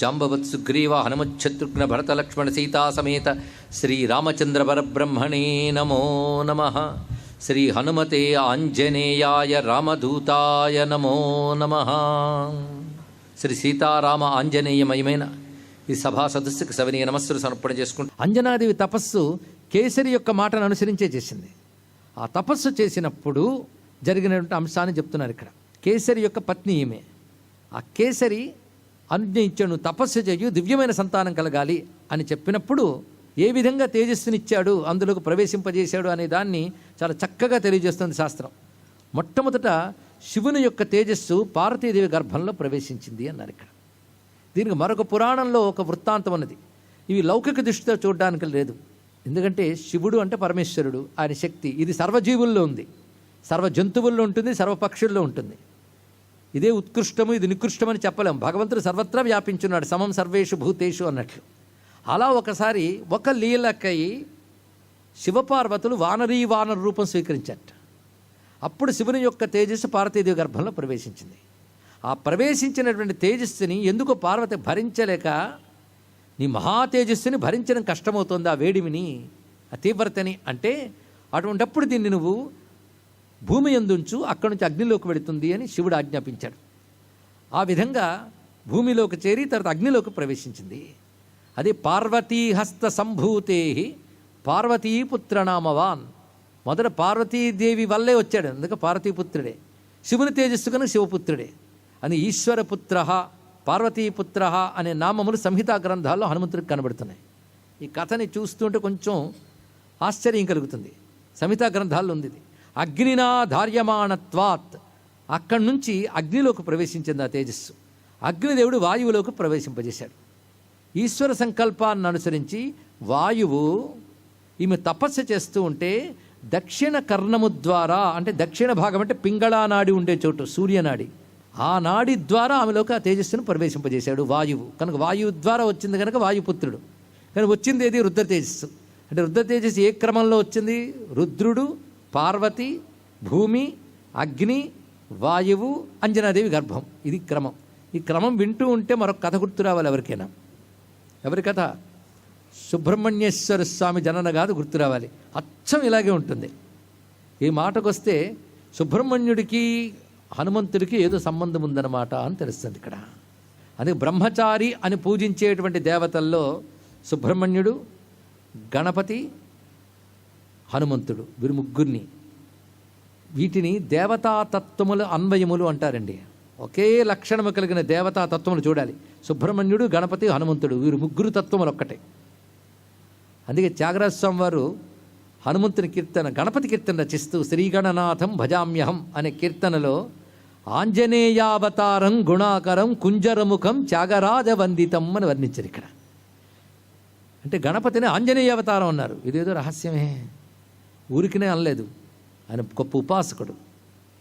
జాంబవత్ సుగ్రీవ హనుమచ్చత్రుఘ్న భరత లక్ష్మణ సీతా సమేత శ్రీరామచంద్ర పరబ్రహ్మణే నమో నమః. శ్రీ హనుమతే ఆంజనేయాయ రామదూతాయ నమో నమః. శ్రీ సీతారామ ఆంజనేయమయమైన ఈ సభా సదస్సుకు సవినీయ నమస్సులు సమర్పణ చేసుకుంటూ, అంజనాదేవి తపస్సు కేసరి యొక్క మాటను అనుసరించే చేసింది. ఆ తపస్సు చేసినప్పుడు జరిగినటువంటి అంశాన్ని చెప్తున్నారు ఇక్కడ. కేసరి యొక్క పత్ని ఈమె. ఆ కేసరి అనుజ్ఞ ఇచ్చాడు, తపస్సు చేయు, దివ్యమైన సంతానం కలగాలి అని చెప్పినప్పుడు ఏ విధంగా తేజస్సునిచ్చాడు, అందులోకి ప్రవేశింపజేశాడు అనే దాన్ని చాలా చక్కగా తెలియజేస్తుంది శాస్త్రం. మొట్టమొదట శివుని యొక్క తేజస్సు పార్వతీదేవి గర్భంలో ప్రవేశించింది అన్నారు ఇక్కడ. దీనికి మరొక పురాణంలో ఒక వృత్తాంతం ఉన్నది. ఇవి లౌకిక దృష్టితో చూడడానికి లేదు. ఎందుకంటే శివుడు అంటే పరమేశ్వరుడు, ఆయన శక్తి. ఇది సర్వజీవుల్లో ఉంది, సర్వ జంతువుల్లో ఉంటుంది, సర్వపక్షుల్లో ఉంటుంది. ఇదే ఉత్కృష్టము, ఇది నికృష్టమని చెప్పలేము. భగవంతుడు సర్వత్రా వ్యాపించున్నాడు, సమం సర్వేషు భూతేషు అన్నట్లు. అలా ఒకసారి ఒక లీలకై శివపార్వతులు వానర రూపం స్వీకరించారట. అప్పుడు శివుని యొక్క తేజస్సు పార్వతీదేవి గర్భంలో ప్రవేశించింది. ఆ ప్రవేశించినటువంటి తేజస్సుని ఎందుకో పార్వతి భరించలేక, నీ మహా తేజస్సుని భరించడం కష్టమవుతుంది, ఆ వేడిమిని, ఆ తీవ్రతని అంటే, అటువంటప్పుడు దీన్ని నువ్వు భూమి యందుంచు, అక్కడి నుంచి అగ్నిలోకి వెళుతుంది అని శివుడు ఆజ్ఞాపించాడు. ఆ విధంగా భూమిలోకి చేరి తర్వాత అగ్నిలోకి ప్రవేశించింది. అదే పార్వతీహస్త సంభూతే పార్వతీపుత్రనామవాన్. మొదట పార్వతీదేవి వల్లే వచ్చాడు, అందుకే పార్వతీపుత్రుడే. శివుని తేజస్సు కనుక శివపుత్రుడే అని ఈశ్వరపుత్ర పార్వతీపుత్ర అనే నామములు సంహితా గ్రంథాల్లో హనుమంతుడికి కనబడుతున్నాయి. ఈ కథని చూస్తుంటే కొంచెం ఆశ్చర్యం కలుగుతుంది. సంహితా గ్రంథాల్లో ఉంది ఇది. అగ్నినా ధార్యమాణత్వాత్, అక్కడి నుంచి అగ్నిలోకి ప్రవేశించింది ఆ తేజస్సు. అగ్నిదేవుడు వాయువులోకి ప్రవేశింపజేశాడు. ఈశ్వర సంకల్పాన్ని అనుసరించి వాయువు ఈమె తపస్సు చేస్తూ ఉంటే దక్షిణ కర్ణము ద్వారా, అంటే దక్షిణ భాగం అంటే పింగళా నాడి ఉండే చోటు, సూర్యనాడి, ఆ నాడి ద్వారా ఆమెలోకి ఆ తేజస్సును ప్రవేశింపజేశాడు వాయువు. కనుక వాయువు ద్వారా వచ్చింది కనుక వాయుపుత్రుడు. కానీ వచ్చింది ఏది? రుద్ర తేజస్సు. అంటే రుద్ర తేజస్సు ఏ క్రమంలో వచ్చింది? రుద్రుడు, పార్వతి, భూమి, అగ్ని, వాయువు, అంజనాదేవి గర్భం. ఇది క్రమం. ఈ క్రమం వింటూ ఉంటే మరొక కథ గుర్తు రావాలి ఎవరికైనా. ఎవరి కథ? సుబ్రహ్మణ్యేశ్వర స్వామి జనన కాదు గుర్తు రావాలి. అచ్చం ఇలాగే ఉంటుంది. ఈ మాటకు వస్తే సుబ్రహ్మణ్యుడికి హనుమంతుడికి ఏదో సంబంధం ఉందన్నమాట అని తెలుస్తుంది ఇక్కడ. అందుకే బ్రహ్మచారి అని పూజించేటువంటి దేవతల్లో సుబ్రహ్మణ్యుడు, గణపతి, హనుమంతుడు, వీరు ముగ్గురిని, వీటిని దేవతాతత్వముల అన్వయములు అంటారండి. ఒకే లక్షణము కలిగిన దేవతాతత్వములు చూడాలి. సుబ్రహ్మణ్యుడు, గణపతి, హనుమంతుడు, వీరు ముగ్గురు తత్వములు ఒక్కటే. అందుకే త్యాగరాజస్వామి వారు హనుమంతుని కీర్తన, గణపతి కీర్తన రచిస్తూ శ్రీగణనాథం భజామ్యహం అనే కీర్తనలో ఆంజనేయావతారం గుణాకరం కుంజరముఖం త్యాగరాజ వందితం అని వర్ణించారు ఇక్కడ. అంటే గణపతిని ఆంజనేయ అవతారం అన్నారు. ఇదేదో రహస్యమే, ఊరికినే అనలేదు. ఆయన గొప్ప ఉపాసకుడు.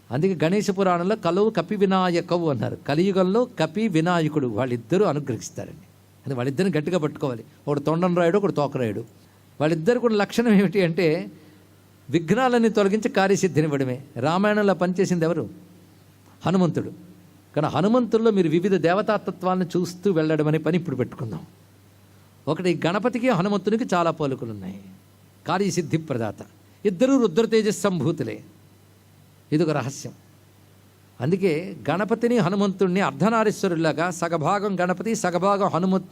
అందుకే గణేశ పురాణంలో కలువు కపి వినాయకవు అన్నారు. కలియుగంలో కపి వినాయకుడు వాళ్ళిద్దరూ అనుగ్రహిస్తారండి. అది వాళ్ళిద్దరిని గట్టిగా పట్టుకోవాలి. ఒకడు తొండం రాయుడు, ఒకడు తోకరాయుడు. వాళ్ళిద్దరు కూడా లక్షణం ఏమిటి అంటే విఘ్నాలన్నీ తొలగించి కార్యసిద్ధినివ్వడమే. రామాయణంలో పనిచేసింది ఎవరు? హనుమంతుడు. కానీ హనుమంతుల్లో మీరు వివిధ దేవతాతత్వాలను చూస్తూ వెళ్ళడం అనే పని ఇప్పుడు పెట్టుకుందాం. ఒకటి గణపతికి హనుమంతునికి చాలా పోలికలు ఉన్నాయి. కార్యసిద్ధి ప్రదాత. ఇద్దరూ రుద్ర తేజస్ సంభూతులే. ఇదొక రహస్యం. అందుకే గణపతిని హనుమంతుడిని అర్ధనారీశ్వరులాగా సగభాగం గణపతి సగభాగం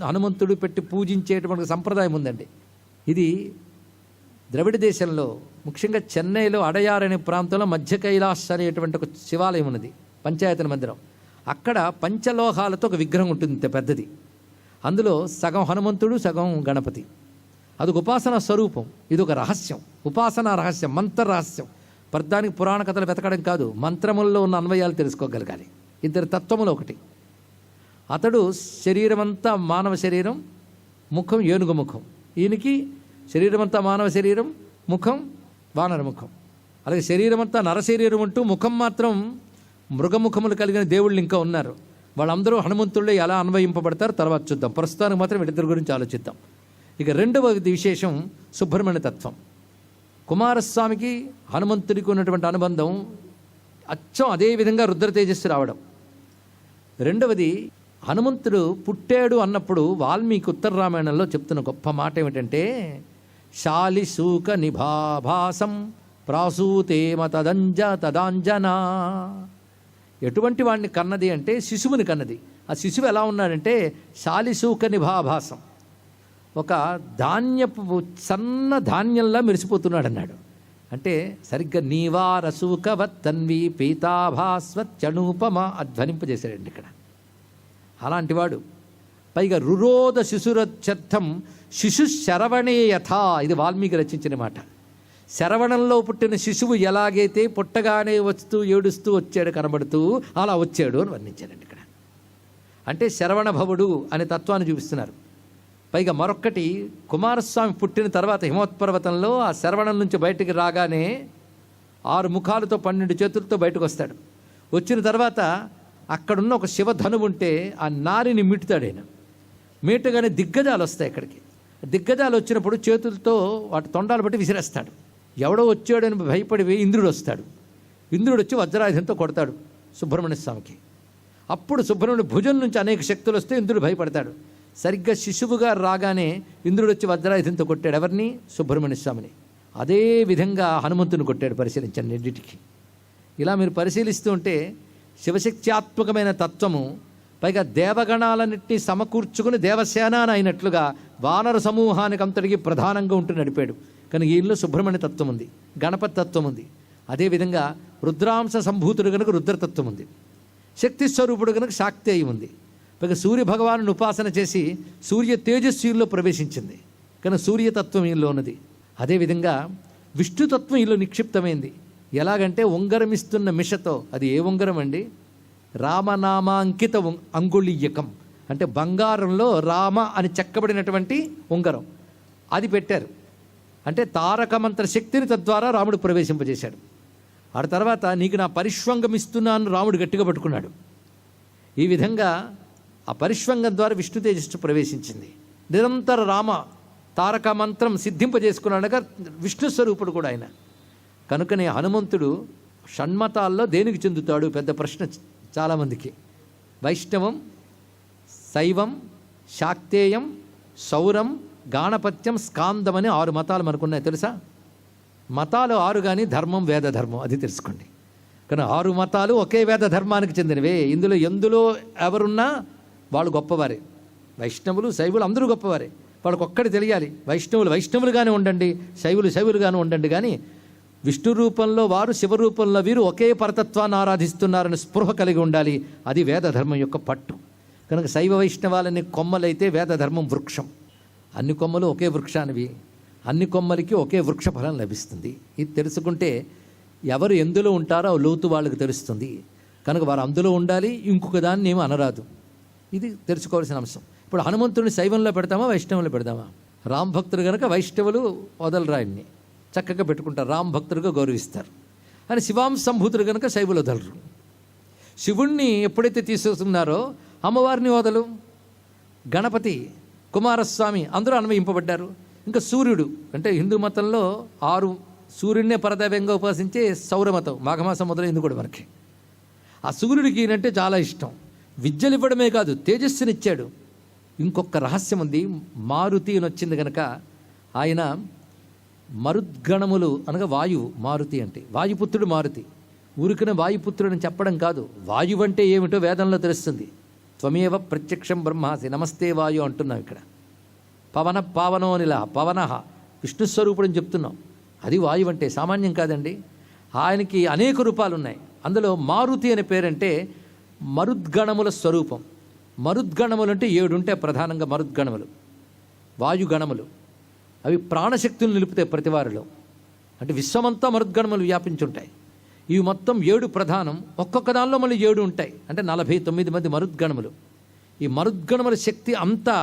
హనుమంతుడు పెట్టి పూజించేటువంటి సంప్రదాయం ఉందండి. ఇది ద్రవిడ దేశంలో ముఖ్యంగా చెన్నైలో అడయార్ అనే ప్రాంతంలో మధ్య కైలాస్ అనేటువంటి ఒక శివాలయం ఉన్నది, పంచాయతన మందిరం. అక్కడ పంచలోహాలతో ఒక విగ్రహం ఉంటుంది, ఇంత పెద్దది. అందులో సగం హనుమంతుడు సగం గణపతి. అదొక ఉపాసన స్వరూపం. ఇది ఒక రహస్యం, ఉపాసన రహస్యం, మంత్ర రహస్యం. ప్రధానికి పురాణ కథలు వెతకడం కాదు, మంత్రముల్లో ఉన్న అన్వయాలు తెలుసుకోగలగాలి. ఇద్దరు తత్వములు ఒకటి. అతడు శరీరమంతా మానవ శరీరం, ముఖం ఏనుగు ముఖం. ఈయనకి శరీరమంతా మానవ శరీరం, ముఖం వానర ముఖం. అలాగే శరీరమంతా నరశరీరం ఉంటూ ముఖం మాత్రం మృగముఖములు కలిగిన దేవుళ్ళు ఇంకా ఉన్నారు. వాళ్ళందరూ హనుమంతుల్లో ఎలా అన్వయింపబడతారో తర్వాత చూద్దాం. ప్రస్తుతానికి మాత్రం వీళ్ళిద్దరి గురించి ఆలోచిద్దాం. ఇక రెండవ విశేషం సుబ్రహ్మణ్య తత్వం. కుమారస్వామికి హనుమంతుడికి ఉన్నటువంటి అనుబంధం అచ్చం అదేవిధంగా రుద్ర తేజస్సు రావడం. రెండవది హనుమంతుడు పుట్టాడు అన్నప్పుడు వాల్మీకి ఉత్తర రామాయణంలో చెప్తున్న గొప్ప మాట ఏమిటంటే, శాలిశూక నిభాభాసం ప్రాసూతేమ తదాంజనా. ఎటువంటి వాడిని కన్నది అంటే శిశువుని కన్నది. ఆ శిశువు ఎలా ఉన్నాడంటే శాలిశూక నిభాభాసం, ఒక ధాన్యపు సన్న ధాన్యంలా మెరిసిపోతున్నాడు అన్నాడు. అంటే సరిగ్గా నీవారసూకవత్తన్వి పీతాభాస్వత్యనూపమ అధ్వనింపజేశాడండి ఇక్కడ. అలాంటివాడు. పైగా రురోధ శిశురత్యర్థం శిశు శరవణే యథా, ఇది వాల్మీకి రచించిన మాట. శరవణంలో పుట్టిన శిశువు ఎలాగైతే పుట్టగానే వస్తూ ఏడుస్తూ వచ్చాడు కనబడుతూ అలా వచ్చాడు అని వర్ణించాడండి ఇక్కడ. అంటే శరవణ భవుడు అనే తత్వాన్ని చూపిస్తున్నారు. పైగా మరొక్కటి, కుమారస్వామి పుట్టిన తర్వాత హిమోత్పర్వతంలో ఆ శరవణం నుంచి బయటికి రాగానే 6 ముఖాలతో 12 చేతులతో బయటకు వస్తాడు. వచ్చిన తర్వాత అక్కడున్న ఒక శివధనువు ఉంటే ఆ నారిని మీటుతాడు ఆయన. మీటగానే దిగ్గజాలు వస్తాయి అక్కడికి. దిగ్గజాలు వచ్చినప్పుడు చేతులతో వాటి తొండాలు బట్టి విసిరేస్తాడు. ఎవడో వచ్చాడని భయపడి ఇంద్రుడు వస్తాడు. ఇంద్రుడు వచ్చి వజ్రాయుధంతో కొడతాడు సుబ్రహ్మణ్య స్వామికి. అప్పుడు సుబ్రహ్మణ్య భుజం నుంచి అనేక శక్తులు వస్తే ఇంద్రుడు భయపడతాడు. సరిగ్గా శిశువుగా రాగానే ఇంద్రుడు వచ్చి వజ్రాయుధంతో కొట్టాడు ఎవరిని? సుబ్రహ్మణ్య స్వామిని. అదే విధంగా హనుమంతుని కొట్టాడు. పరిశీలించండి రెండింటికి. ఇలా మీరు పరిశీలిస్తూ ఉంటే శివశక్త్యాత్మకమైన తత్వము, పైగా దేవగణాలన్నింటినీ సమకూర్చుకుని దేవసేన అయినట్లుగా వానర సమూహానికి అంతటికి ప్రధానంగా ఉంటూ నడిపాడు. కనుక ఈయనలో సుబ్రహ్మణ్య తత్వం ఉంది, గణపతి తత్వం ఉంది. అదేవిధంగా రుద్రాంశ సంభూతుడు కనుక రుద్రతత్వం ఉంది, శక్తి స్వరూపుడు కనుక శాక్తేయం ఉంది. పైగా సూర్య భగవాను ఉపాసన చేసి సూర్య తేజస్సులో ప్రవేశించింది కనుక సూర్యతత్వం ఈయనలో ఉన్నది. అదేవిధంగా విష్ణుతత్వం ఈయనలో నిక్షిప్తమైంది. ఎలాగంటే ఉంగరం ఇస్తున్న మిషతో, అది ఏ ఉంగరం అండి? రామనామాంకిత అంగుళీయకం, అంటే బంగారంలో రామ అని చెక్కబడినటువంటి ఉంగరం, అది పెట్టారు. అంటే తారక మంత్ర శక్తిని తద్వారా రాముడు ప్రవేశింపజేశాడు. ఆ తర్వాత నీకు నా పరిష్వంగం ఇస్తున్నాను రాముడు గట్టిగా పట్టుకున్నాడు. ఈ విధంగా ఆ పరిష్వంగం ద్వారా విష్ణు తేజస్సు ప్రవేశించింది. నిరంతర రామ తారక మంత్రం సిద్ధింపజేసుకున్నాడుగా విష్ణు స్వరూపుడు కూడా ఆయన. కనుకనే హనుమంతుడు షణ్మతాల్లో దేనికి చెందుతాడు? పెద్ద ప్రశ్న చాలామందికి. వైష్ణవం, శైవం, శాక్తేయం, సౌరం, గాణపత్యం, స్కాందం అని 6 మతాలు మనకున్నాయి తెలుసా? మతాలు 6 కానీ ధర్మం వేద ధర్మం, అది తెలుసుకోండి. కానీ 6 మతాలు ఒకే వేద ధర్మానికి చెందినవే. ఎందులో ఎవరున్నా వాళ్ళు గొప్పవారే. వైష్ణవులు, శైవులు అందరూ గొప్పవారే. వాళ్ళకి ఒక్కటి తెలియాలి, వైష్ణవులుగానే ఉండండి, శైవులుగానే ఉండండి. కానీ విష్ణు రూపంలో వారు, శివరూపంలో వీరు ఒకే పరతత్వాన్ని ఆరాధిస్తున్నారని స్పృహ కలిగి ఉండాలి. అది వేదధర్మం యొక్క పట్టు. కనుక శైవ వైష్ణవాలని కొమ్మలైతే వేదధర్మం వృక్షం. అన్ని కొమ్మలు ఒకే వృక్షానివి, అన్ని కొమ్మలకి ఒకే వృక్ష ఫలం లభిస్తుంది. ఇది తెలుసుకుంటే ఎవరు ఎందులో ఉంటారో లోతు వాళ్ళకి తెలుస్తుంది. కనుక వారు అందులో ఉండాలి, ఇంకొక దాన్ని ఏమీ అనరాదు. ఇది తెలుసుకోవాల్సిన అంశం. ఇప్పుడు హనుమంతుడిని శైవంలో పెడతామా, వైష్ణవంలో పెడతామా? రామ్ భక్తుడు కనుక వైష్ణవులు వదలరాయన్ని చక్కగా పెట్టుకుంటారు, రామ్ భక్తుడిగా గౌరవిస్తారు. అని శివాంశ సంభూతుడు కనుక శైవులు వదలరు. శివుణ్ణి ఎప్పుడైతే తీసుకున్నారో అమ్మవారిని వదలు. గణపతి, కుమారస్వామి అందరూ అన్వయింపబడ్డారు. ఇంకా సూర్యుడు, అంటే హిందూ మతంలో 6 సూర్యుడినే పరదైవంగా ఉపాసించే సౌరమతం, మాఘమాసం మొదలైంది కూడా మనకి. ఆ సూర్యుడికి ఈయనంటే చాలా ఇష్టం. విద్యలు ఇవ్వడమే కాదు, తేజస్సునిచ్చాడు. ఇంకొక రహస్యం ఉంది. మారుతి అని వచ్చింది కనుక ఆయన మరుద్గణములు అనగా వాయువు. మారుతి అంటే వాయుపుత్రుడు మారుతి. ఊరికన వాయుపుత్రుడు అని చెప్పడం కాదు, వాయువు అంటే ఏమిటో వేదంలో తెలుస్తుంది. త్వమేవ ప్రత్యక్షం బ్రహ్మాసి నమస్తే వాయు అంటున్నాం ఇక్కడ. పవన పావనోనిల పవన విష్ణుస్వరూపుడు అని చెప్తున్నాం. అది వాయువు అంటే సామాన్యం కాదండి. ఆయనకి అనేక రూపాలు ఉన్నాయి. అందులో మారుతి అనే పేరంటే మరుద్గణముల స్వరూపం. మరుద్గణములు అంటే 7 ఉంటాయి ప్రధానంగా. మరుద్గణములు వాయుగణములు, అవి ప్రాణశక్తులు నిలుపుతాయి ప్రతివారిలో. అంటే విశ్వమంతా మరుద్గణములు వ్యాపించుంటాయి. ఇవి మొత్తం 7 ప్రధానం. ఒక్కొక్క దానిలో మళ్ళీ 7 ఉంటాయి. అంటే 49 మంది మరుద్గణములు. ఈ మరుద్గణముల శక్తి అంతా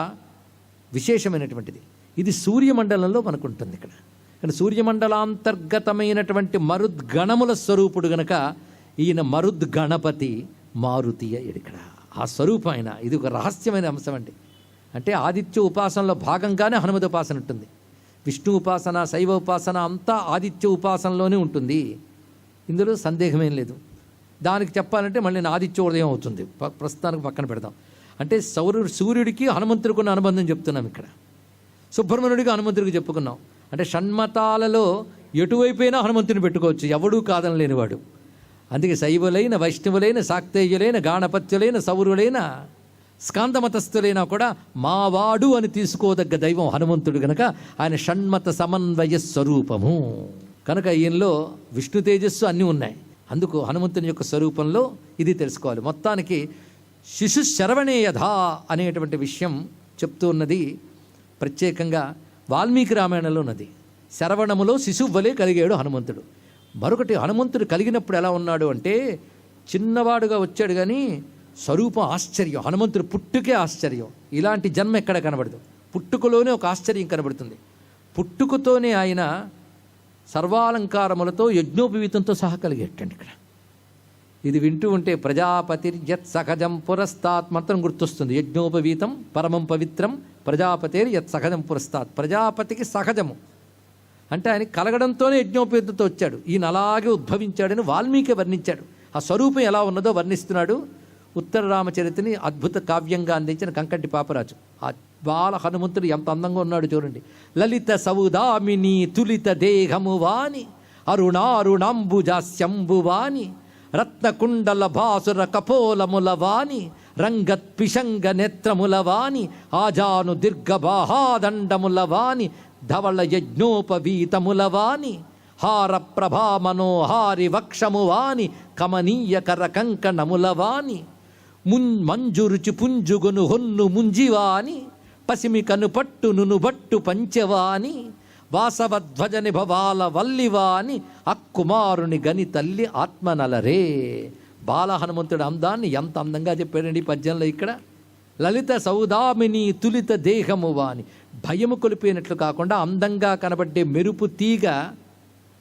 విశేషమైనటువంటిది. ఇది సూర్యమండలంలో మనకు ఉంటుంది ఇక్కడ. కానీ సూర్యమండలాంతర్గతమైనటువంటి మరుద్గణముల స్వరూపుడు గనక ఈయన మరుద్గణపతి మారుతి అయ్యాడు ఇక్కడ. ఆ స్వరూపం ఆయన. ఇది ఒక రహస్యమైన అంశం అండి. అంటే ఆదిత్య ఉపాసనలో భాగంగానే హనుమతి ఉపాసన ఉంటుంది. విష్ణు ఉపాసన, శైవ ఉపాసన అంతా ఆదిత్య ఉపాసనలోనే ఉంటుంది. ఇందులో సందేహమేం లేదు. దానికి చెప్పాలంటే మళ్ళీ ఆదిత్య ఉదయం అవుతుంది, ప్రస్తుతానికి పక్కన పెడదాం. అంటే సూర్యుడికి హనుమంతుడికి ఉన్న అనుబంధం చెప్తున్నాం ఇక్కడ. సుబ్రహ్మణ్యుడికి హనుమంతుడికి చెప్పుకున్నాం. అంటే షణ్మతాలలో ఎటువైపోయినా హనుమంతుని పెట్టుకోవచ్చు, ఎవడూ కాదని లేనివాడు. అందుకే శైవులైన, వైష్ణవులైన, శాక్తేయులైన, గాణపత్యులైన, సౌరులైన, స్కాందమతస్థులైనా కూడా మావాడు అని తీసుకోదగ్గ దైవం హనుమంతుడు గనక ఆయన షణ్మత సమన్వయ స్వరూపము కనుక ఈయనలో విష్ణు తేజస్సు అన్నీ ఉన్నాయి. అందుకు హనుమంతుని యొక్క స్వరూపంలో ఇది తెలుసుకోవాలి. మొత్తానికి శిశు శరవణేయధా అనేటువంటి విషయం చెప్తూ ఉన్నది ప్రత్యేకంగా వాల్మీకి రామాయణంలో ఉన్నది. శరవణములో శిశువు వలె కలిగాడు హనుమంతుడు. మరొకటి, హనుమంతుడు కలిగినప్పుడు ఎలా ఉన్నాడు అంటే చిన్నవాడుగా వచ్చాడు, కానీ స్వరూపం ఆశ్చర్యం. హనుమంతుడు పుట్టుకే ఆశ్చర్యం. ఇలాంటి జన్మ ఎక్కడ కనబడదు. పుట్టుకలోనే ఒక ఆశ్చర్యం కనబడుతుంది. పుట్టుకతోనే ఆయన సర్వాలంకారములతో యజ్ఞోపవీతంతో సహా కలిగేటండి. ఇక్కడ ఇది వింటూ ఉంటే ప్రజాపతిర్యత్ సహజం పురస్తాత్ మంత్రం గుర్తొస్తుంది. యజ్ఞోపవీతం పరమం పవిత్రం ప్రజాపతిర్ యత్ సహజం పురస్తాత్. ప్రజాపతికి సహజము అంటే ఆయన కలగడంతోనే యజ్ఞోపవీతంతో వచ్చాడు. ఈయన అలాగే ఉద్భవించాడని వాల్మీకి వర్ణించాడు. ఆ స్వరూపం ఎలా ఉన్నదో వర్ణిస్తున్నాడు. ఉత్తర రామచరిత్రని అద్భుత కావ్యంగా అందించిన కంకంటి పాపరాజు. ఆ బాల హనుమంతుడు ఎంత అందంగా ఉన్నాడు చూడండి. లలిత సౌదామిని తులిత దేహము వాని అరుణారుణాంబుజాస్యంబు వాని రత్నకుండల భాసుర కపోలముల వాని రంగత్ పిశంగ నేత్రముల వాని ఆజాను దీర్ఘబాహాదండముల వాని ధవళ యజ్ఞోపవీతముల వాని హార ప్రభా మనోహారి వక్షము వాని కమనీయ కర కంకణముల వాని మంజు రుచి పుంజుగొను హొన్ను ముంజివాని పసిమి కనుపట్టు నునుబట్టు పంచవాని వాసవధ్వజ నిభవాల వల్లివాని అక్కుమారుని గని తల్లి ఆత్మనలరే. బాల హనుమంతుడు అందాన్ని ఎంత అందంగా చెప్పాడండి పద్యంలో. ఇక్కడ లలిత సౌదామిని తులిత దేహము వాని, భయము కొలిపోయినట్లు కాకుండా అందంగా కనబడ్డే మెరుపు తీగ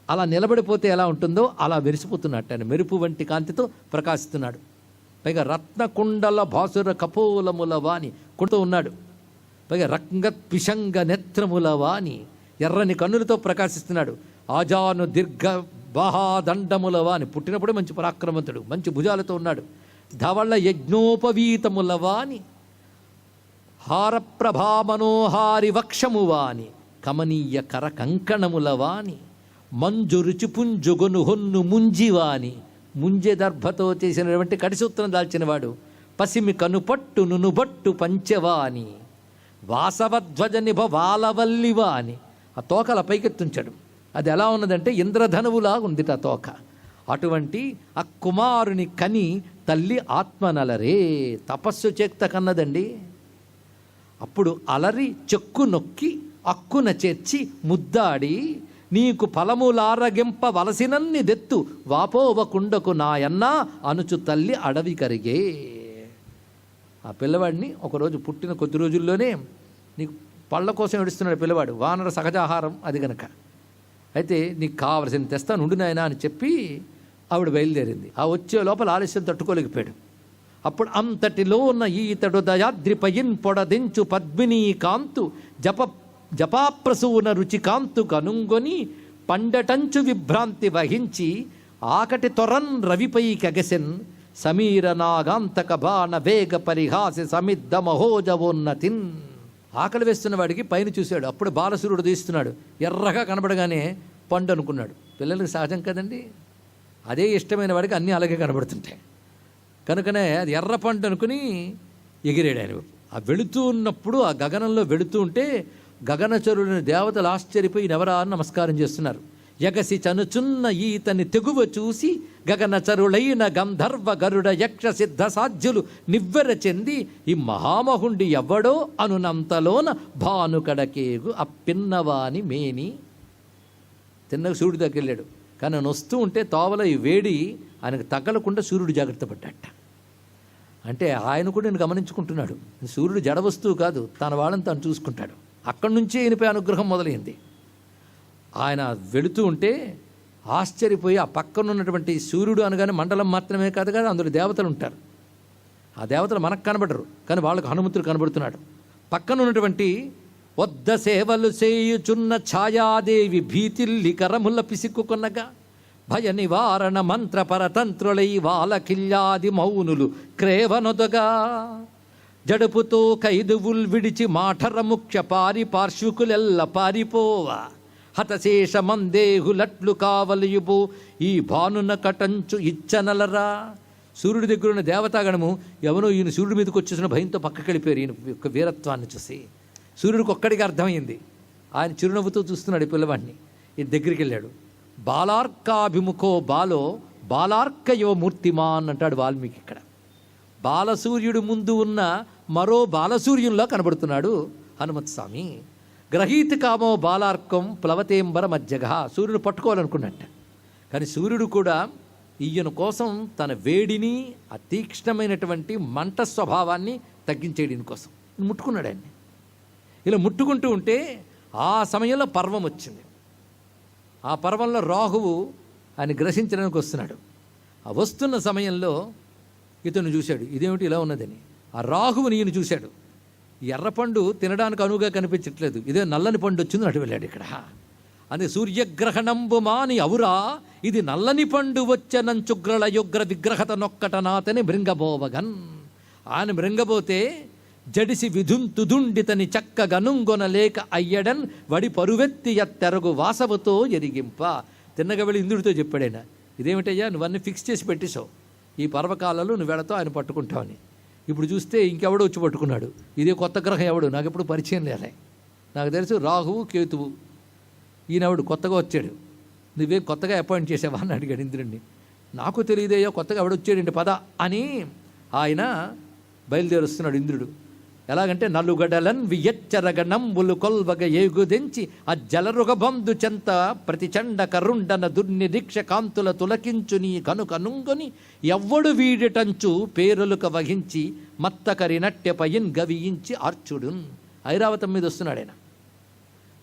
అలా నిలబడిపోతే ఎలా ఉంటుందో అలా వెరిసిపోతున్నట్టు ఆయన మెరుపు వంటి కాంతితో ప్రకాశిస్తున్నాడు. పైగా రత్నకుండల భాసుర కపోలముల వాని కొడుతూ ఉన్నాడు. పైగా రంగత్ పిశంగ నేత్రముల వాని ఎర్రని కన్నులతో ప్రకాశిస్తున్నాడు. ఆజాను దీర్ఘ బాహాదండముల వాని పుట్టినప్పుడే మంచి పరాక్రమంతుడు, మంచి భుజాలతో ఉన్నాడు. ధవళ యజ్ఞోపవీతముల వాని హారప్రభా మనోహారి వక్షము వాని కమనీయ కర కంకణముల వాని మంజు రుచి పుంజుగొను హొన్ను ముంజివాని, ముంజె దర్భతో చేసినటువంటి కడిసూత్రం దాల్చినవాడు. పసిమి కనుపట్టు నునుబట్టు పంచవాని వాసవధ్వజ నిభ వాలవల్లివాని. ఆ తోకల పైకెత్తుంచాడు. అది ఎలా ఉన్నదంటే ఇంద్రధనువులా ఉంది ఆ తోక. అటువంటి ఆ కుమారుని కని తల్లి ఆత్మనలరే. తపస్సు చేక్త కన్నదండి. అప్పుడు అలరి చెక్కు నొక్కి అక్కున చేర్చి ముద్దాడి నీకు ఫలములారగింప వలసినన్ని దెత్తు వాపోవకుండకు నాయన్నా అనుచు తల్లి అడవి కరిగే. ఆ పిల్లవాడిని ఒకరోజు పుట్టిన కొద్ది రోజుల్లోనే నీకు పళ్ళ కోసం ఏడుస్తున్నాడు పిల్లవాడు. వానర సహజాహారం అది గనక. అయితే నీకు కావలసిన తెస్తాను ఉండు నాయనా అని చెప్పి ఆవిడ బయలుదేరింది. ఆ వచ్చే లోపల ఆలస్యం తట్టుకోలేకపోయాడు. అప్పుడు అంతటిలో ఉన్న ఈతడు దయాద్రిపయిన్ పొడదించు పద్మినీ కాంతు జపాప్రసూన రుచికాంతు కనుంగొని పండటంచు విభ్రాంతి వహించి ఆకటి తొరన్ రవిపై కగసెన్ సమీర నాగాంతక బాణ వేగ పరిహాసి సమిద్ద మహోజవోన్నతిన్. ఆకలి వేస్తున్న వాడికి పైన చూశాడు. అప్పుడు బాలసూరుడు తీస్తున్నాడు. ఎర్రగా కనబడగానే పండు అనుకున్నాడు. పిల్లలకి సహజం కదండి, అదే ఇష్టమైన వాడికి అన్నీ అలాగే కనబడుతుంటాయి. కనుకనే అది ఎర్ర పండు అనుకుని ఎగిరాడు ఆయన. ఆ వెళుతూ ఉన్నప్పుడు ఆ గగనంలో వెళుతూ ఉంటే గగనచరుడిని దేవతలు ఆశ్చర్యపోయి ఎవరా అని నమస్కారం చేస్తున్నారు. యగసి చనుచున్న ఈతని తెగువ చూసి గగనచరులైన గంధర్వ గరుడ యక్ష సిద్ధ సాధ్యులు నివ్వెర చెంది ఈ మహామహుండి ఎవ్వడో అనునంతలోన భానుకడకేగు అప్పిన్నవాని మేని. తిన్నగా సూర్యుడి దగ్గరికి వెళ్ళాడు. కానీ ఆయన వస్తూ ఉంటే తోవల ఈ వేడి ఆయనకు తగలకుండా సూర్యుడు జాగ్రత్త పడ్డట. అంటే ఆయన కూడా నేను గమనించుకుంటున్నాడు. సూర్యుడు జడ వస్తువు కాదు, తన వాళ్ళని తను చూసుకుంటాడు. అక్కడి నుంచే ఈయనపై అనుగ్రహం మొదలైంది. ఆయన వెళుతూ ఉంటే ఆశ్చర్యపోయి ఆ పక్కన ఉన్నటువంటి సూర్యుడు అనగానే మండలం మాత్రమే కాదు కదా, అందులో దేవతలు ఉంటారు. ఆ దేవతలు మనకు కనబడరు, కానీ వాళ్ళకు హనుమంతుడు కనబడుతున్నాడు. పక్కన ఉన్నటువంటి వద్ద సేవలు చేయుచున్న ఛాయాదేవి భీతిల్లి కరముల పిసిక్కుకొనగా భయ నివారణ మంత్ర పరతంత్రులై వాలకిల్యాది మౌనులు క్రేవనొదగా జడుపుతో ఖైదువుల్ విడిచి మాఠర ముఖ్య పార్శ్వికులెల్ల పారిపోవా హతశేష మందేహులట్లు కావలియుబో ఈ భానున కటంచు ఇచ్చనలరా. సూర్యుడి దగ్గర ఉన్న దేవతాగణము ఎవరో ఈయన సూర్యుడి మీదకి వచ్చేసిన భయంతో పక్కకి వెళ్ళిపోయారు. ఈయన యొక్క వీరత్వాన్ని చూసి సూర్యుడికి ఒక్కడికి అర్థమైంది. ఆయన చిరునవ్వుతో చూస్తున్నాడు ఈ పిల్లవాడిని. ఈ దగ్గరికి వెళ్ళాడు. బాలార్కాభిముఖో బాలో బాలార్కయో మూర్తిమాన్ అంటాడు వాల్మీకి. ఇక్కడ బాలసూర్యుడు ముందు ఉన్న మరో బాలసూర్యునిలా కనబడుతున్నాడు హనుమత్ స్వామి. గ్రహీత కామో బాలార్కం ప్లవతేంబర మధ్యగ. సూర్యుడు పట్టుకోవాలనుకున్నట్ట, కానీ సూర్యుడు కూడా ఈయన కోసం తన వేడిని ఆ తీక్ష్ణమైనటువంటి మంట స్వభావాన్ని తగ్గించేయడం కోసం ముట్టుకున్నాడు ఆయన్ని. ఇలా ముట్టుకుంటూ ఉంటే ఆ సమయంలో పర్వం వచ్చింది. ఆ పర్వంలో రాహువు ఆయన గ్రసించడానికి వస్తున్నాడు. ఆ వస్తున్న సమయంలో ఇతను చూశాడు, ఇదేమిటి ఇలా ఉన్నదని. ఆ రాహువుని ఈయన చూశాడు. ఎర్రపండు తినడానికి అనువుగా కనిపించట్లేదు, ఇదే నల్లని పండు వచ్చింది అటు వెళ్ళాడు. ఇక్కడ అదే సూర్యగ్రహణంబు మాని అవురా ఇది నల్లని పండు వచ్చనంచుగ్రల యుగ్ర విగ్రహత నొక్కట నాతని భృంగబోవగన్. ఆయన భృంగబోతే జడిసి విధుంతుదుండితని చక్కగనుంగొనలేక అయ్యడన్ వడి పరువెత్తి ఎత్తెరగు వాసవతో ఎరిగింప. తిన్నగా వెళ్ళి ఇంద్రుడితో చెప్పాడైనా, ఇదేమిటయ్యా నువ్వన్నీ ఫిక్స్ చేసి పెట్టేశావు, ఈ పర్వకాలలో నువ్వు వెళతో ఆయన పట్టుకుంటావని. ఇప్పుడు చూస్తే ఇంకెవడో వచ్చి పట్టుకున్నాడు. ఇదే కొత్త గ్రహం ఎవడు, నాకు ఎప్పుడు పరిచయం లేలే. నాకు తెలుసు రాహువు కేతువు, ఈయనవుడు కొత్తగా వచ్చాడు, నువ్వేం కొత్తగా అపాయింట్ చేసావా అని అడిగాడు ఇంద్రుడిని. నాకు తెలియదేయో కొత్తగా ఎవడొచ్చాడండి పద అని ఆయన బయలుదేరుస్తున్నాడు ఇంద్రుడు. ఎలాగంటే నలుగడలన్ వియచ్చరగణంబులు కొల్వగ ఏగుదెంచి ఆ జలరుగబంధు చెంత ప్రతిచండ కరుండన దుర్నిరీక్ష కాంతుల తులకించు నీ కనుకనుంగొని ఎవ్వడు వీడిటంచు పేరులుక వహించి మత్తకరి నట్టెపయిన్ గవియించి ఆర్చుడున్. ఐరావతం మీద వస్తున్నాడు ఆయన.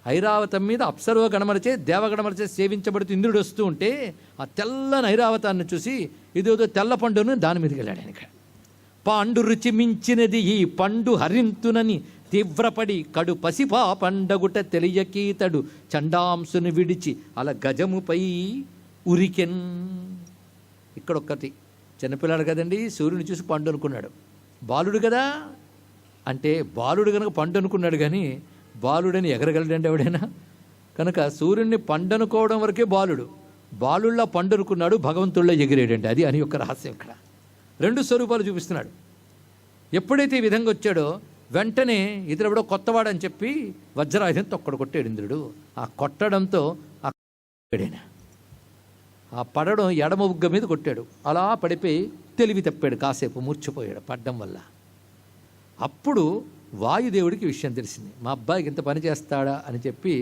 ఐరావతం మీద అప్సర్వ గణమరచే దేవగణమరచే సేవించబడుతూ ఇంద్రుడు వస్తూ ఉంటే ఆ తెల్లని ఐరావతాన్ని చూసి ఇదేదో తెల్ల పండును దాని మీదకి వెళ్ళాడు ఆయన. పాండు రుచి మించినది ఈ పండు హరింతునని తీవ్రపడి కడు పసిపా పండగుట తెలియకీతడు చండాంసును విడిచి అలా గజముపై ఉరికెన్. ఇక్కడ ఒక్కటి, చిన్నపిల్లాడు కదండి, సూర్యుని చూసి పండు అనుకున్నాడు. బాలుడు కదా అంటే బాలుడు కనుక పండు అనుకున్నాడు, కానీ బాలుడని ఎగరగలడండి ఎవడైనా? కనుక సూర్యుడిని పండనుకోవడం వరకే బాలుడు, బాలుళ్ళ పండు అనుకున్నాడు, భగవంతుళ్ళ ఎగిరేడండి. అది అని యొక్క రహస్యం. ఇక్కడ రెండు స్వరూపాలు చూపిస్తున్నాడు. ఎప్పుడైతే ఈ విధంగా వచ్చాడో వెంటనే ఇతరుడో కొత్తవాడని చెప్పి వజ్రాయుధంతో ఒక్కడు కొట్టాడు ఇంద్రుడు. ఆ కొట్టడంతో ఆ పడడం ఎడమ ఉగ్గ మీద కొట్టాడు. అలా పడిపోయి తెలివి తప్పాడు, కాసేపు మూర్చిపోయాడు పడ్డం వల్ల. అప్పుడు వాయుదేవుడికి విషయం తెలిసింది, మా అబ్బాయికి ఇంత పని చేస్తాడా అని చెప్పి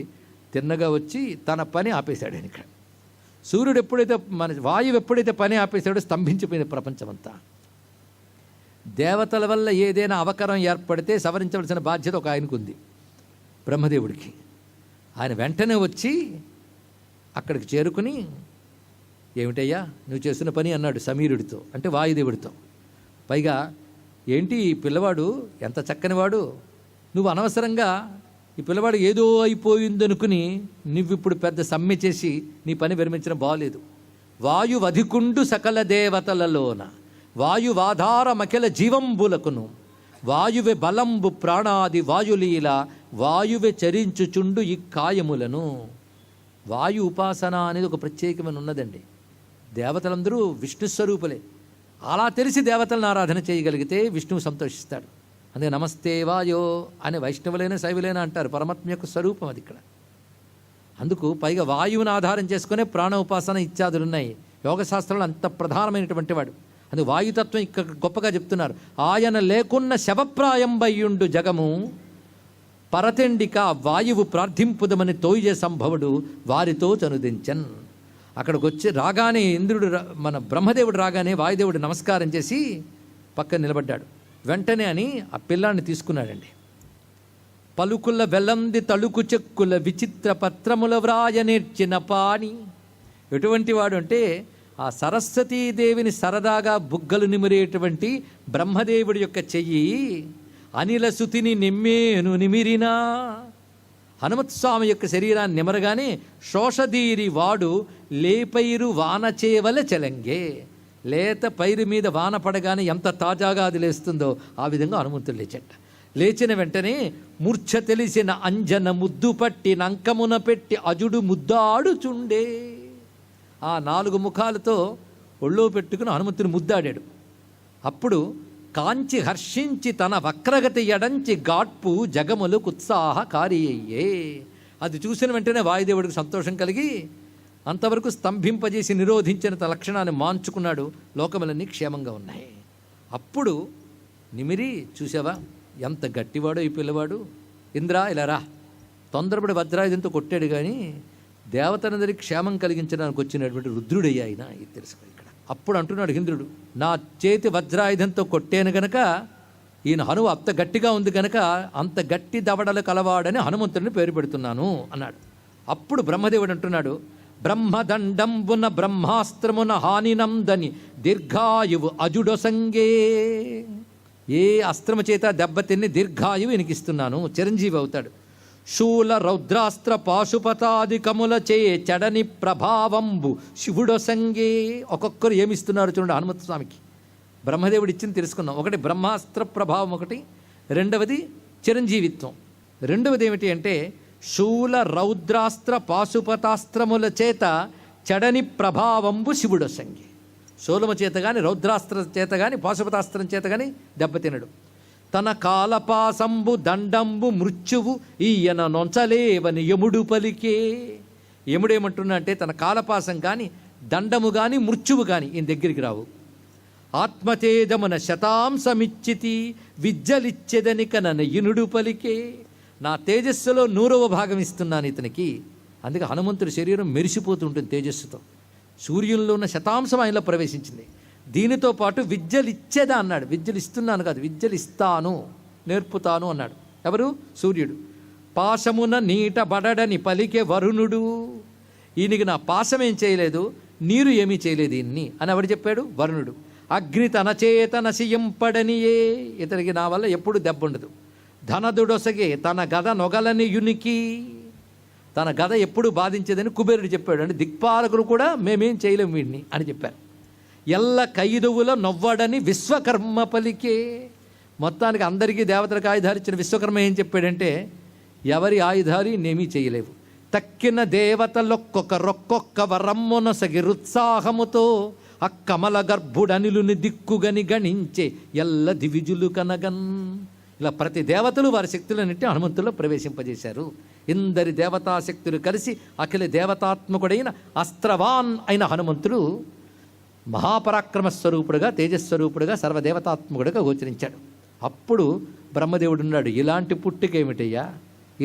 తిన్నగా వచ్చి తన పని ఆపేశాడు ఆయన. ఇక్కడ సూర్యుడు ఎప్పుడైతే వాయువు ఎప్పుడైతే పని ఆపేశాడో స్తంభించిపోయింది ప్రపంచమంతా. దేవతల వల్ల ఏదైనా అవకరం ఏర్పడితే సవరించవలసిన బాధ్యత ఒక ఆయనకు ఉంది, బ్రహ్మదేవుడికి. ఆయన వెంటనే వచ్చి అక్కడికి చేరుకుని, ఏమిటయ్యా నువ్వు చేస్తున్న పని అన్నాడు సమీరుడితో, అంటే వాయుదేవుడితో. పైగా ఏంటి ఈ పిల్లవాడు ఎంత చక్కనివాడు, నువ్వు అనవసరంగా ఈ పిల్లవాడు ఏదో అయిపోయిందనుకుని నువ్విప్పుడు పెద్ద సమ్మె చేసి నీ పని విరమించడం బాగలేదు. వాయువధికుండు సకల దేవతలలోన వాయువాధారమఖిల జీవంబులకును వాయువే బలంబు ప్రాణాది వాయులీల వాయువే చరించుచుండు ఈ కాయములను. వాయు ఉపాసన అనేది ఒక ప్రత్యేకమైన ఉన్నదండి. దేవతలందరూ విష్ణు స్వరూపులే. అలా తెలిసి దేవతలను ఆరాధన చేయగలిగితే విష్ణువు సంతోషిస్తాడు. అందుకే నమస్తే వాయో అని వైష్ణవులైన శైవులైన అంటారు, పరమాత్మ యొక్క స్వరూపం అది ఇక్కడ. అందుకు పైగా వాయువుని ఆధారం చేసుకునే ప్రాణ ఉపాసన ఇత్యాదులు ఉన్నాయి. యోగశాస్త్రంలో అంత ప్రధానమైనటువంటి వాడు. అందుకు వాయుతత్వం ఇక్కడ గొప్పగా చెప్తున్నారు. ఆయన లేకున్న శవప్రాయంబయ్యుండు జగము పరతెండిక వాయువు ప్రార్థింపుదమని తోయిజే సంభవుడు వారితో చనుదించన్. అక్కడికి వచ్చి రాగానే ఇంద్రుడు మన బ్రహ్మదేవుడు రాగానే వాయుదేవుడు నమస్కారం చేసి పక్కన నిలబడ్డాడు. వెంటనే అని ఆ పిల్లాన్ని తీసుకున్నాడండి. పలుకుల వెల్లంది తళుకు చెక్కుల విచిత్ర పత్రముల వ్రాయ నేర్చిన పాణి. ఎటువంటి వాడు అంటే ఆ సరస్వతీదేవిని సరదాగా బుగ్గలు నిమిరేటువంటి బ్రహ్మదేవుడి యొక్క చెయ్యి అనిల సుతిని నిమ్మేను నిమిరినా. హనుమత్స్వామి యొక్క శరీరాన్ని నిమరగానే శోషదీరి వాడు లేపైరు వానచేవల చెలంగే. లేత పైరు మీద వాన పడగానే ఎంత తాజాగా అది లేస్తుందో ఆ విధంగా హనుమంతుడు లేచట. లేచిన వెంటనే మూర్ఛ తెలిసిన అంజన ముద్దు పట్టి నంకమున పెట్టి అజుడు ముద్దాడుచుండే. ఆ 4 ముఖాలతో ఒళ్ళో పెట్టుకుని హనుమంతుని ముద్దాడాడు. అప్పుడు కాంచి హర్షించి తన వక్రగతి ఎడంచి గాడ్పు జగములకు ఉత్సాహకారి అయ్యే. అది చూసిన వెంటనే వాయుదేవుడికి సంతోషం కలిగి అంతవరకు స్తంభింపజేసి నిరోధించిన తన లక్షణాన్ని మాంచుకున్నాడు. లోకములన్నీ క్షేమంగా ఉన్నాయి. అప్పుడు నిమిరి చూసావా ఎంత గట్టివాడో ఈ పిల్లవాడు, ఇంద్ర ఇలా రా. తొందరపడి వజ్రాయుధంతో కొట్టాడు కానీ దేవతలందరికీ క్షేమం కలిగించడానికి వచ్చినటువంటి రుద్రుడయ్యా ఆయన, ఇది తెలుసుకో ఇక్కడ. అప్పుడు అంటున్నాడు ఇంద్రుడు, నా చేతి వజ్రాయుధంతో కొట్టాను గనక ఈయన హనువు అంత గట్టిగా ఉంది గనక అంత గట్టి దవడలు కలవాడని హనుమంతుడిని పేరు పెడుతున్నాను అన్నాడు. అప్పుడు బ్రహ్మదేవుడు అంటున్నాడు, బ్రహ్మదండంబున బ్రహ్మాస్త్రమున హానినందని దీర్ఘాయువు అజుడొసంగే. ఏ అస్త్రము చేత దెబ్బతిన్ని దీర్ఘాయువు ఇనికిస్తున్నాను, చిరంజీవి అవుతాడు. శూల రౌద్రాస్త్ర పాశుపతాదికముల చే చెడని ప్రభావంబు శివుడొసంగే. ఒక్కొక్కరు ఏమిస్తున్నారు చూడండి హనుమంత స్వామికి. బ్రహ్మదేవుడు ఇచ్చింది తెలుసుకున్నాం. ఒకటి బ్రహ్మాస్త్ర ప్రభావం, ఒకటి రెండవది చిరంజీవిత్వం. రెండవది ఏమిటి అంటే శూల రౌద్రాస్త్ర పాశుపతాస్త్రముల చేత చెడని ప్రభావంబు శివుడొసంగి. శూలము చేత కానీ రౌద్రాస్త్ర చేత కానీ పాశుపతాస్త్రం చేత కానీ దెబ్బతినడు. తన కాలపాసంబు దండంబు మృత్యువు ఈయన నొంచలేవని యముడు పలికే. యముడేమంటున్నా అంటే తన కాలపాసం కానీ దండము కానీ మృత్యువు కానీ ఈయన దగ్గరికి రావు. ఆత్మతేజమున శతాంశమిచ్చితి విద్యలిచ్చెదని కనన ఇనుడు పలికే. నా తేజస్సులో 100వ భాగం ఇస్తున్నాను ఇతనికి. అందుకే హనుమంతుడి శరీరం మెరిసిపోతుంటుంది తేజస్సుతో. సూర్యుల్లో ఉన్న శతాంశం ఆయనలో ప్రవేశించింది. దీనితో పాటు విద్యలు ఇచ్చేదా అన్నాడు. విద్యలు ఇస్తున్నాను కాదు, విద్యలు ఇస్తాను, నేర్పుతాను అన్నాడు. ఎవరు? సూర్యుడు. పాశమున నీట బడడని పలికే వరుణుడు. ఈయనకి నా పాశం ఏం చేయలేదు, నీరు ఏమీ చేయలేదు ఈయన్ని అని ఎవరు చెప్పాడు? వరుణుడు. అగ్ని తన చేత నశింపడనియే. ఇతనికి నా వల్ల ఎప్పుడు దెబ్బ ఉండదు. ధనదుడొసగే తన గద నొగలని యునికి. తన గద ఎప్పుడు బాధించేదని కుబేరుడు చెప్పాడు. అంటే దిక్పాలకులు కూడా మేమేం చేయలేము వీడిని అని చెప్పారు. ఎల్ల కైదువుల నొవ్వడని విశ్వకర్మ పలికే. మొత్తానికి అందరికీ దేవతలకు ఆయుధాలు ఇచ్చిన విశ్వకర్మ ఏం చెప్పాడంటే ఎవరి ఆయుధాలు నేమీ చేయలేవు. తక్కిన దేవతలొక్కొక్క వరమ్మునొసగి రుత్సాహముతో అక్కమల గర్భుడనిలుని దిక్కుగని గణించే ఎల్ల దివిజులు కనగన్. ఇలా ప్రతి దేవతలు వారి శక్తులన్నింటి హనుమంతుల్లో ప్రవేశింపజేశారు. ఇందరి దేవతాశక్తులు కలిసి అఖిల దేవతాత్మకుడైన అస్త్రవాన్ అయిన హనుమంతుడు మహాపరాక్రమ స్వరూపుడుగా, తేజస్వరూపుడుగా, సర్వదేవతాత్మకుడుగా గోచరించాడు. అప్పుడు బ్రహ్మదేవుడు ఉన్నాడు, ఇలాంటి పుట్టుక ఏమిటయ్యా,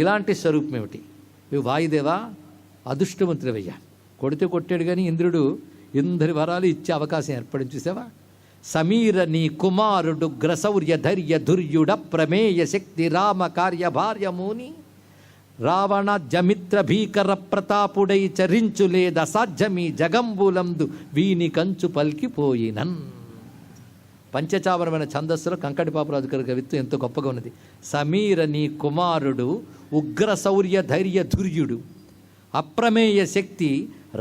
ఇలాంటి స్వరూపం ఏమిటి? ఇవి వాయుదేవా అదృష్టవంతుడవయ్యా. కొడితే కొట్టాడు కానీ ఇంద్రుడు ఇందరి వరాలు ఇచ్చే అవకాశం ఏర్పడింది చూసావా. సమీర నీ కుమారుడు గ్రశౌర్య ధైర్య ధుర్యుడ ప్రమేయ శక్తి రామ కార్య భార్యమూని రావణ జమిత్ర భీకర ప్రతాపుడై చరించులేద సాధ్యమీ జగంబులందు వీని కంచు పల్కిపోయినన్. పంచచావరమైన ఛందస్సులో కంకటి పాపరాజు గారి కవిత్వం ఎంతో గొప్పగా ఉన్నది. సమీర నీ కుమారుడు ఉగ్ర శౌర్య ధైర్య ధుర్యుడు అప్రమేయ శక్తి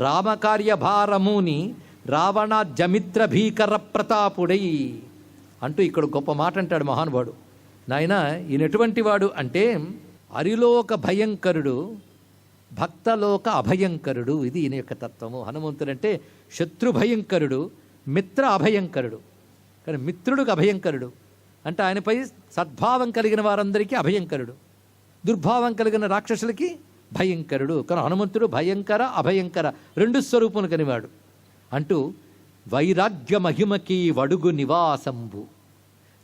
రామకార్య భారముని రావణ జమిత్ర భీకర ప్రతాపుడై అంటూ ఇక్కడ గొప్ప మాట అంటాడు మహానుభావుడు. నాయన ఈయన ఎటువంటి వాడు అంటే అరిలోక భయంకరుడు, భక్తలోక అభయంకరుడు. ఇది ఈయన యొక్క తత్వము. హనుమంతుడు అంటే శత్రు భయంకరుడు, మిత్ర అభయంకరుడు. కానీ మిత్రుడికి అభయంకరుడు అంటే ఆయనపై సద్భావం కలిగిన వారందరికీ అభయంకరుడు, దుర్భావం కలిగిన రాక్షసులకి భయంకరుడు. కానీ హనుమంతుడు భయంకర అభయంకర 2 స్వరూపములు కనివాడు అంటూ వైరాగ్య మహిమకి వడుగు నివాసంబు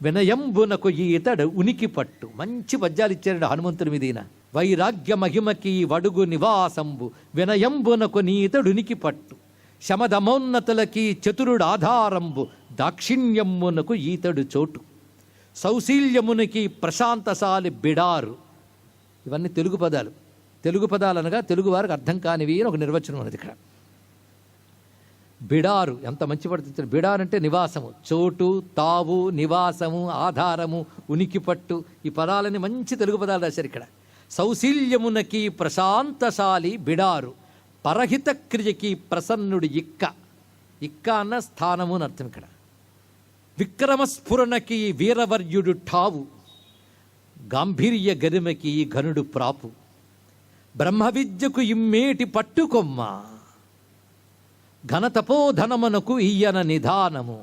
వినయంబునకు ఈతడు ఉనికి పట్టు. మంచి పద్యాలు ఇచ్చాడు హనుమంతుడి మీదైన. వైరాగ్య మహిమకి వడుగు నివాసంబు వినయంబునకు నీతడు ఉనికి పట్టు శమదమోన్నతులకి చతురుడు ఆధారంబు దాక్షిణ్యమ్మునకు ఈతడు చోటు సౌశీల్యమునికి ప్రశాంతశాలి బిడారు. ఇవన్నీ తెలుగు పదాలు. తెలుగు పదాలు అనగా తెలుగు వారికి అర్థం కానివి అని ఒక నిర్వచనం ఉన్నది ఇక్కడ. బిడారు ఎంత మంచి పడుతుంది. బిడారు అంటే నివాసము, చోటు, తావు, నివాసము, ఆధారము, ఉనికి పట్టు. ఈ పదాలని మంచి తెలుగు పదాలు రాశారు ఇక్కడ. సౌశీల్యమునకి ప్రశాంతశాలి బిడారు పరహిత క్రియకి ప్రసన్నుడి ఇక్క. ఇక్క అన్న స్థానము అని అర్థం ఇక్కడ. విక్రమస్ఫురణకి వీరవర్యుడు ఠావు, గాంభీర్య గరిమకి ఘనుడు ప్రాపు, బ్రహ్మ విద్యకు ఇమ్మేటి పట్టుకొమ్మ, ఘనతపోధనమునకు ఇయ్యన నిధానము,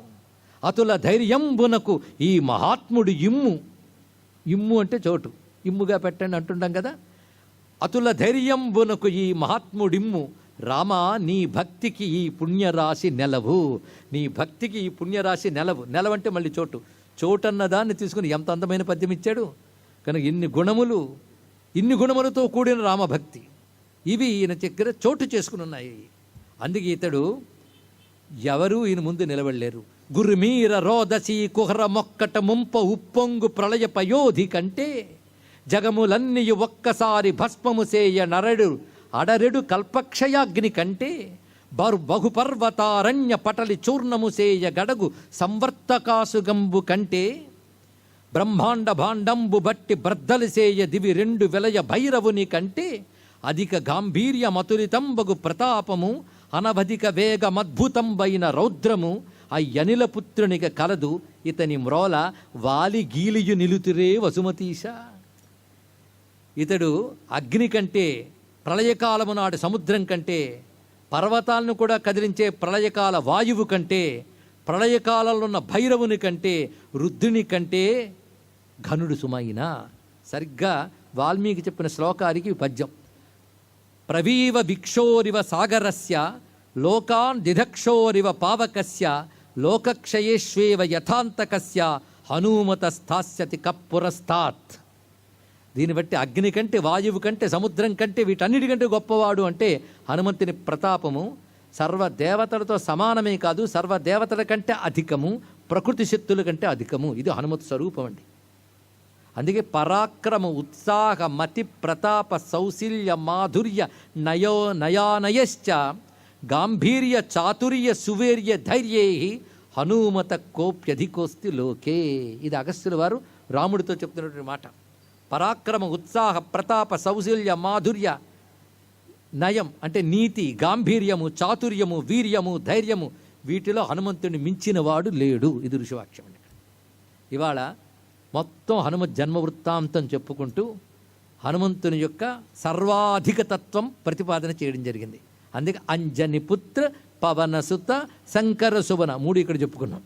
అతుల ధైర్యంబునకు ఈ మహాత్ముడు ఇమ్ము. ఇమ్ము అంటే చోటు, ఇమ్ముగా పెట్టండి అంటుంటాం కదా. అతుల ధైర్యంబునకు ఈ మహాత్ముడిమ్ము, రామ నీ భక్తికి ఈ పుణ్యరాశి నెలవు. నీ భక్తికి ఈ పుణ్యరాశి నెలవు. నెలవంటే మళ్ళీ చోటు. చోటన్న దాన్ని తీసుకుని ఎంత అందమైన పద్యం ఇచ్చాడు. కనుక ఇన్ని గుణములతో కూడిన రామభక్తి ఇవి ఈయన దగ్గర చోటు చేసుకుని ఉన్నాయి. అందుకే ఇతడు ఎవరూ ఈయన ముందు నిలబడలేరు. గురుమీర రోదసి కుహర మొక్కట ముంప ఉప్పొంగు ప్రళయ పయోధి కంటే, జగములన్నీ ఒక్కసారి భస్మము సేయ నరడు అడరెడు కల్పక్షయాగ్ని కంటే, బహుపర్వతారణ్య పటలి చూర్ణము సేయ గడగు సంవర్తకాసుగంబు కంటే, బ్రహ్మాండ భాండంబు బట్టి బ్రద్దలి సేయ దివి రెండు వెలయ భైరవుని కంటే, అధిక గాంభీర్యమతులితంబగు ప్రతాపము అనవధిక వేగమద్భుతంబైన రౌద్రము అయ్యనిల పుత్రునిక కలదు ఇతని మ్రోల వాలి గీలియు నిలుతురే వసుమతీశ. ఇతడు అగ్ని కంటే, ప్రళయకాలము నాడు సముద్రం కంటే, పర్వతాలను కూడా కదిలించే ప్రళయకాల వాయువు కంటే, ప్రళయకాలంలో ఉన్న భైరవుని కంటే, రుద్రుని కంటే ఘనుడు సుమైన. సరిగ్గా వాల్మీకి చెప్పిన శ్లోకానికి పద్యం. ప్రవీవ విక్షోరివ సాగరస్య లోకాన్ దిధక్షోరివ పావకస్య లోకక్షయేష్వేవ యథాంతకస్య హనుమత స్థాస్యతి కప్పురస్తాత్. దీన్ని బట్టి అగ్ని కంటే, వాయువు కంటే, సముద్రం కంటే, వీటన్నిటికంటే గొప్పవాడు అంటే హనుమంతుని ప్రతాపము సర్వదేవతలతో సమానమే కాదు, సర్వదేవతల కంటే అధికము, ప్రకృతి శక్తుల కంటే అధికము. ఇది హనుమత్ స్వరూపం అండి. అందుకే పరాక్రమ ఉత్సాహ మతి ప్రతాప సౌశల్య మాధుర్య నయానయశ్చ గాంభీర్య చాతుర్య సువేర్య ధైర్యై హనుమత కోప్యధికోస్తి లోకే. ఇది అగస్త్యుల వారు రాముడితో చెప్తున్నటువంటి మాట. పరాక్రమ ఉత్సాహ ప్రతాప సౌశల్య మాధుర్య నయం అంటే నీతి, గాంభీర్యము, చాతుర్యము, వీర్యము, ధైర్యము, వీటిలో హనుమంతుడిని మించిన వాడు లేడు. ఇది ఋషివాక్యం అండి. ఇవాళ మొత్తం హనుమత్ జన్మ వృత్తాంతం చెప్పుకుంటూ హనుమంతుని యొక్క సర్వాధిక తత్వం ప్రతిపాదన చేయడం జరిగింది. అందుకే అంజని పుత్ర పవనసుత శంకర సువన 3 ఇక్కడ చెప్పుకున్నాం.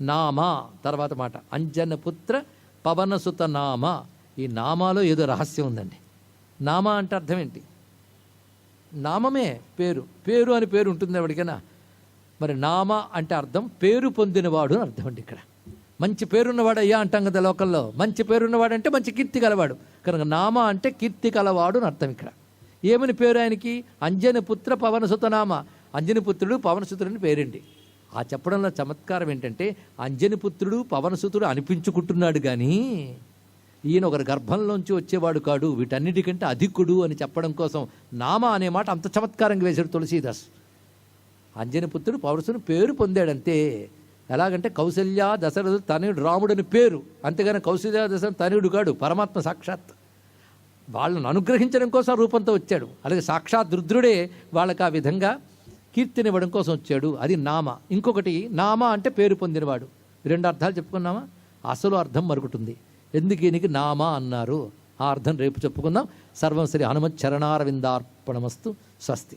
నామా తర్వాత మాట అంజన పుత్ర పవనసుత నామ. ఈ నామాలో ఏదో రహస్యం ఉందండి. నామా అంటే అర్థం ఏంటి? నామమే పేరు. పేరు అని పేరు ఉంటుంది ఎవరికైనా. మరి నామ అంటే అర్థం పేరు పొందినవాడు అని అర్థం అండి. ఇక్కడ మంచి పేరున్నవాడు అయ్యా అంటాం కదా లోకల్లో. మంచి పేరున్నవాడు అంటే మంచి కీర్తి గలవాడు. కనుక నామ అంటే కీర్తి కలవాడు అని అర్థం. ఇక్కడ ఏమని పేరు ఆయనకి? అంజని పుత్ర పవనసుత నామ. అంజని పుత్రుడు పవనసుతుడని పేరండి. ఆ చెప్పడంలో చమత్కారం ఏంటంటే అంజని పుత్రుడు పవనసుతుడు అనిపించుకుంటున్నాడు కానీ ఈయన ఒకరి గర్భంలోంచి వచ్చేవాడు కాడు, వీటన్నిటికంటే అధికుడు అని చెప్పడం కోసం నామ అనే మాట అంత చమత్కారంగా వేశాడు తులసీదాస్. అంజని పుత్రుడు పవనసుతుడు పేరు పొందాడంతే. ఎలాగంటే కౌసల్య దశరథుడు తనయుడు రాముడని పేరు, అంతేగాని కౌసల్య దశరథుడు తనయుడు కాడు, పరమాత్మ సాక్షాత్. వాళ్ళను అనుగ్రహించడం కోసం రూపంతో వచ్చాడు. అలాగే సాక్షాత్ రుద్రుడే వాళ్ళకి ఆ విధంగా కీర్తినివ్వడం కోసం వచ్చాడు. అది నామ. ఇంకొకటి నామ అంటే పేరు పొందినవాడు. 2 అర్థాలు చెప్పుకున్నామా? అసలు అర్థం మరొకటుంది. ఎందుకు ఈయనకి నామ అన్నారు? ఆ అర్థం రేపు చెప్పుకుందాం. సర్వం శ్రీ హనుమత్ చరణారవిందార్పణమస్తు. స్వస్తి.